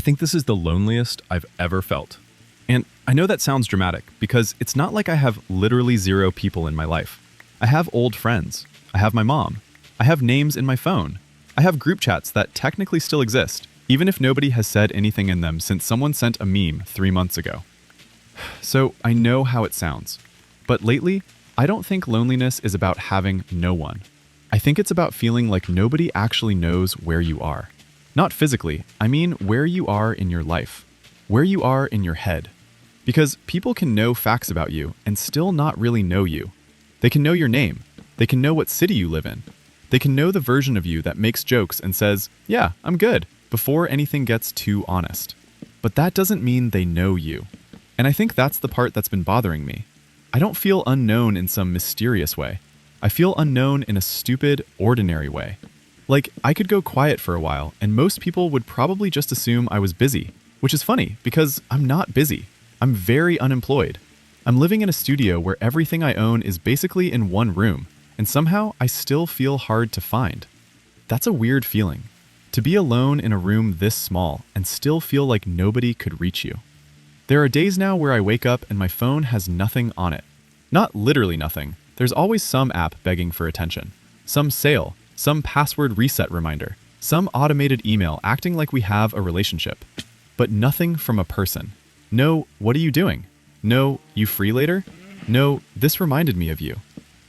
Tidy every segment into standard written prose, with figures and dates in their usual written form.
think this is the loneliest I've ever felt. And I know that sounds dramatic because it's not like I have literally zero people in my life. I have old friends. I have my mom. I have names in my phone. I have group chats that technically still exist, even if nobody has said anything in them since someone sent a meme 3 months ago. So I know how it sounds. But lately, I don't think loneliness is about having no one. I think it's about feeling like nobody actually knows where you are. Not physically, I mean where you are in your life, where you are in your head. Because people can know facts about you and still not really know you. They can know your name. They can know what city you live in. They can know the version of you that makes jokes and says, "Yeah, I'm good," before anything gets too honest. But that doesn't mean they know you. And I think that's the part that's been bothering me. I don't feel unknown in some mysterious way. I feel unknown in a stupid, ordinary way. Like, I could go quiet for a while, and most people would probably just assume I was busy, which is funny because I'm not busy. I'm very unemployed. I'm living in a studio where everything I own is basically in one room, and somehow I still feel hard to find. That's a weird feeling, to be alone in a room this small and still feel like nobody could reach you. There are days now where I wake up and my phone has nothing on it. Not literally nothing. There's always some app begging for attention. Some sale, some password reset reminder, some automated email acting like we have a relationship. But nothing from a person. No, "What are you doing?" No, "You free later?" No, "This reminded me of you."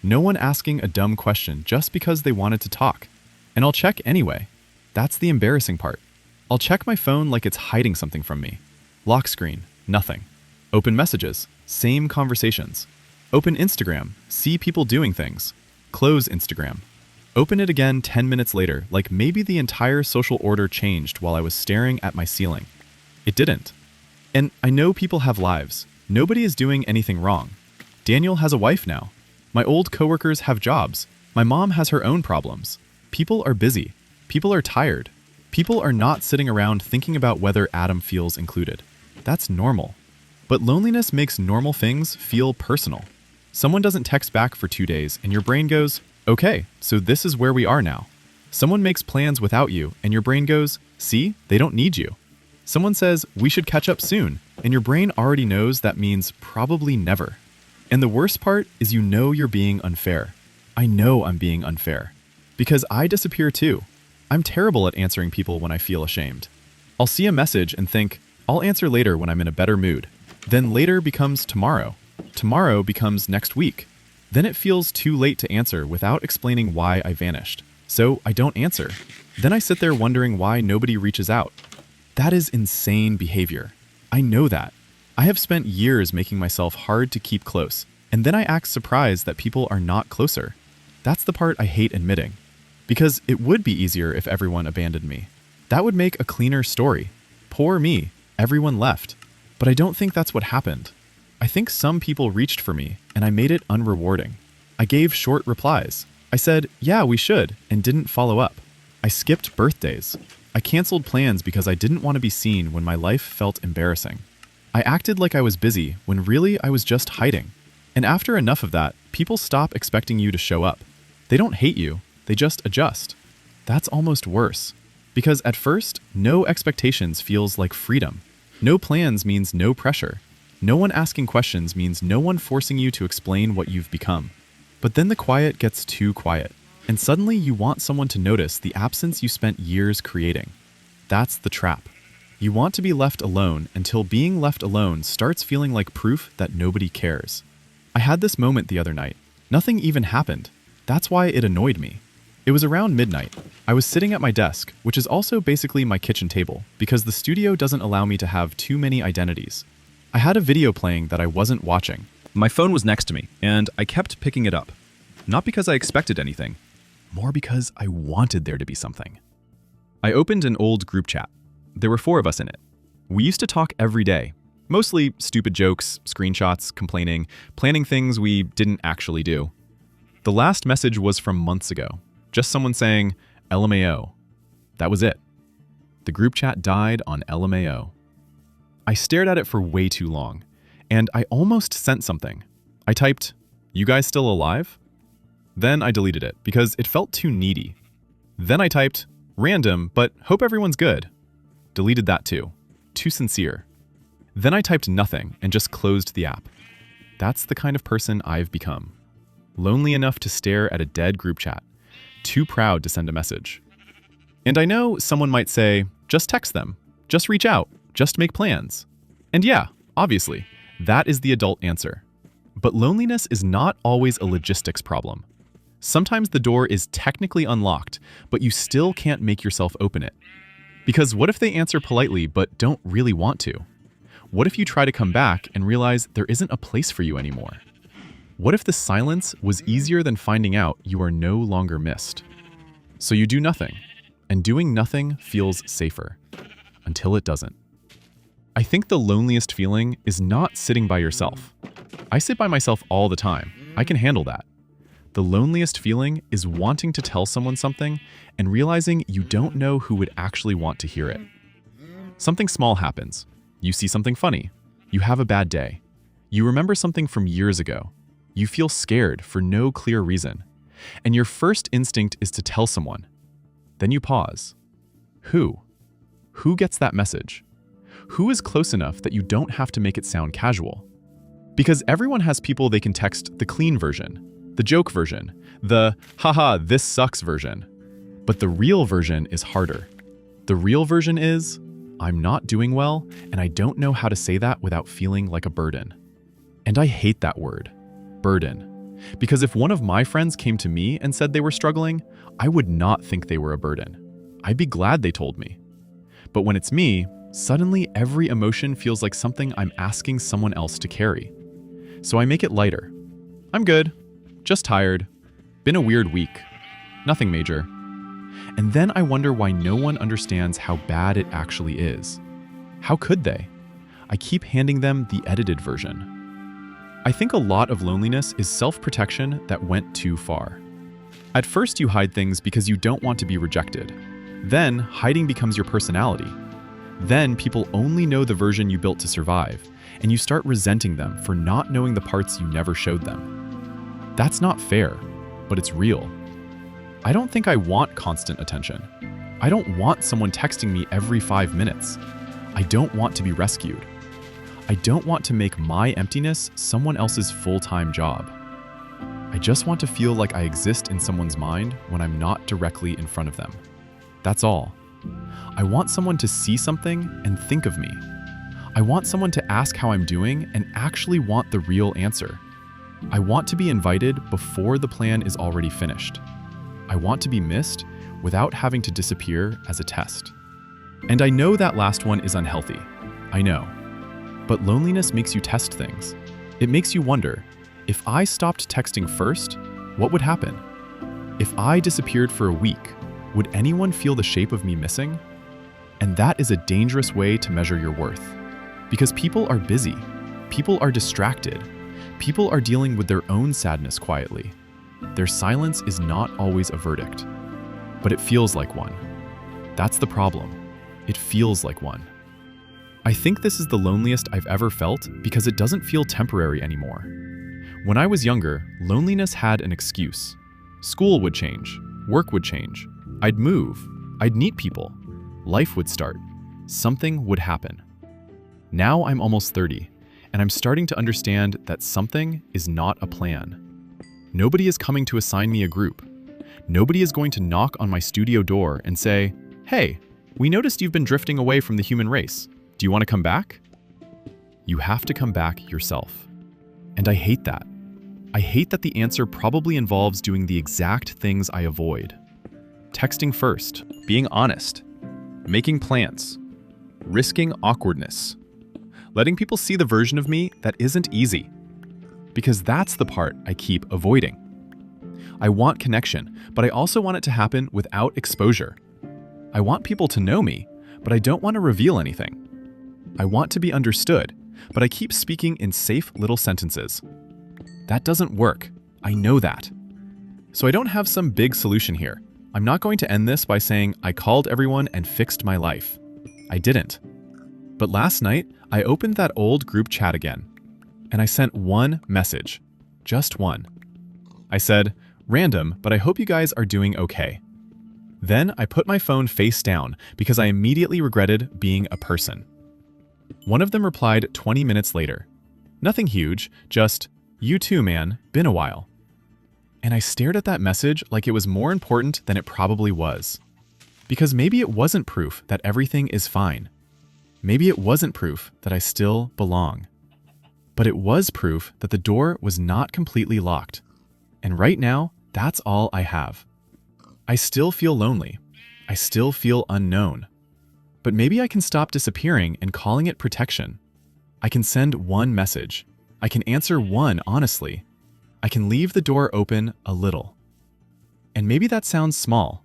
No one asking a dumb question just because they wanted to talk. And I'll check anyway. That's the embarrassing part. I'll check my phone like it's hiding something from me. Lock screen, nothing. Open messages, same conversations. Open Instagram, see people doing things. Close Instagram. Open it again 10 minutes later, like maybe the entire social order changed while I was staring at my ceiling. It didn't. And I know people have lives. Nobody is doing anything wrong. Daniel has a wife now. My old coworkers have jobs. My mom has her own problems. People are busy. People are tired. People are not sitting around thinking about whether Adam feels included. That's normal. But loneliness makes normal things feel personal. Someone doesn't text back for 2 days and your brain goes, "Okay, so this is where we are now." Someone makes plans without you and your brain goes, "See, they don't need you." Someone says, "We should catch up soon," and your brain already knows that means probably never. And the worst part is you know you're being unfair. I know I'm being unfair. Because I disappear too. I'm terrible at answering people when I feel ashamed. I'll see a message and think, I'll answer later when I'm in a better mood. Then later becomes tomorrow. Tomorrow becomes next week. Then it feels too late to answer without explaining why I vanished. So I don't answer. Then I sit there wondering why nobody reaches out. That is insane behavior. I know that. I have spent years making myself hard to keep close, and then I act surprised that people are not closer. That's the part I hate admitting. Because it would be easier if everyone abandoned me. That would make a cleaner story. Poor me, everyone left. But I don't think that's what happened. I think some people reached for me, and I made it unrewarding. I gave short replies. I said, "Yeah, we should," and didn't follow up. I skipped birthdays. I canceled plans because I didn't want to be seen when my life felt embarrassing. I acted like I was busy when really I was just hiding. And after enough of that, people stop expecting you to show up. They don't hate you, they just adjust. That's almost worse. Because at first, no expectations feels like freedom. No plans means no pressure. No one asking questions means no one forcing you to explain what you've become. But then the quiet gets too quiet, and suddenly you want someone to notice the absence you spent years creating. That's the trap. You want to be left alone until being left alone starts feeling like proof that nobody cares. I had this moment the other night. Nothing even happened. That's why it annoyed me. It was around midnight. I was sitting at my desk, which is also basically my kitchen table, because the studio doesn't allow me to have too many identities. I had a video playing that I wasn't watching. My phone was next to me, and I kept picking it up. Not because I expected anything, more because I wanted there to be something. I opened an old group chat. There were 4 of us in it. We used to talk every day, mostly stupid jokes, screenshots, complaining, planning things we didn't actually do. The last message was from months ago, just someone saying, LMAO. That was it. The group chat died on LMAO. I stared at it for way too long, and I almost sent something. I typed, "You guys still alive?" Then I deleted it because it felt too needy. Then I typed, "Random, but hope everyone's good." Deleted that too. too sincere. Then I typed nothing and just closed the app. That's the kind of person I've become. Lonely enough to stare at a dead group chat, too proud to send a message. And I know someone might say, just text them, just reach out, just make plans. And yeah, obviously, that is the adult answer. But loneliness is not always a logistics problem. Sometimes the door is technically unlocked, but you still can't make yourself open it. Because what if they answer politely but don't really want to? What if you try to come back and realize there isn't a place for you anymore? What if the silence was easier than finding out you are no longer missed? So you do nothing, and doing nothing feels safer. Until it doesn't. I think the loneliest feeling is not sitting by yourself. I sit by myself all the time. I can handle that. The loneliest feeling is wanting to tell someone something and realizing you don't know who would actually want to hear it. Something small happens. You see something funny. You have a bad day. You remember something from years ago. You feel scared for no clear reason. And your first instinct is to tell someone. Then you pause. Who? Who gets that message? Who is close enough that you don't have to make it sound casual? Because everyone has people they can text the clean version, the joke version, the haha, this sucks version. But the real version is harder. The real version is, I'm not doing well, and I don't know how to say that without feeling like a burden. And I hate that word, burden. Because if one of my friends came to me and said they were struggling, I would not think they were a burden. I'd be glad they told me. But when it's me, suddenly every emotion feels like something I'm asking someone else to carry. So I make it lighter. I'm good. Just tired. Been a weird week. Nothing major. And then I wonder why no one understands how bad it actually is. How could they? I keep handing them the edited version. I think a lot of loneliness is self-protection that went too far. At first you hide things because you don't want to be rejected. Then hiding becomes your personality. Then people only know the version you built to survive, and you start resenting them for not knowing the parts you never showed them. That's not fair, but it's real. I don't think I want constant attention. I don't want someone texting me every 5 minutes. I don't want to be rescued. I don't want to make my emptiness someone else's full-time job. I just want to feel like I exist in someone's mind when I'm not directly in front of them. That's all. I want someone to see something and think of me. I want someone to ask how I'm doing and actually want the real answer. I want to be invited before the plan is already finished. I want to be missed without having to disappear as a test. And I know that last one is unhealthy. I know. But loneliness makes you test things. It makes you wonder, if I stopped texting first, what would happen? If I disappeared for a week, would anyone feel the shape of me missing? And that is a dangerous way to measure your worth. Because people are busy. People are distracted. People are dealing with their own sadness quietly. Their silence is not always a verdict. But it feels like one. That's the problem. It feels like one. I think this is the loneliest I've ever felt because it doesn't feel temporary anymore. When I was younger, loneliness had an excuse. School would change. Work would change. I'd move. I'd meet people. Life would start. Something would happen. Now I'm almost 30, and I'm starting to understand that something is not a plan. Nobody is coming to assign me a group. Nobody is going to knock on my studio door and say, "Hey, we noticed you've been drifting away from the human race. Do you want to come back?" You have to come back yourself. And I hate that. I hate that the answer probably involves doing the exact things I avoid. Texting first, being honest, making plans, risking awkwardness, letting people see the version of me that isn't easy. Because that's the part I keep avoiding. I want connection, but I also want it to happen without exposure. I want people to know me, but I don't want to reveal anything. I want to be understood, but I keep speaking in safe little sentences. That doesn't work. I know that. So I don't have some big solution here. I'm not going to end this by saying I called everyone and fixed my life. I didn't. But last night, I opened that old group chat again, and I sent one message. Just one. I said, "Random, but I hope you guys are doing okay." Then I put my phone face down because I immediately regretted being a person. One of them replied 20 minutes later. Nothing huge, just, "You too, man, been a while." And I stared at that message like it was more important than it probably was. Because maybe it wasn't proof that everything is fine. Maybe it wasn't proof that I still belong. But it was proof that the door was not completely locked. And right now, that's all I have. I still feel lonely. I still feel unknown. But maybe I can stop disappearing and calling it protection. I can send one message. I can answer one honestly. I can leave the door open a little. And maybe that sounds small.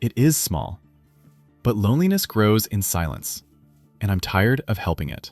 It is small. But loneliness grows in silence, and I'm tired of helping it.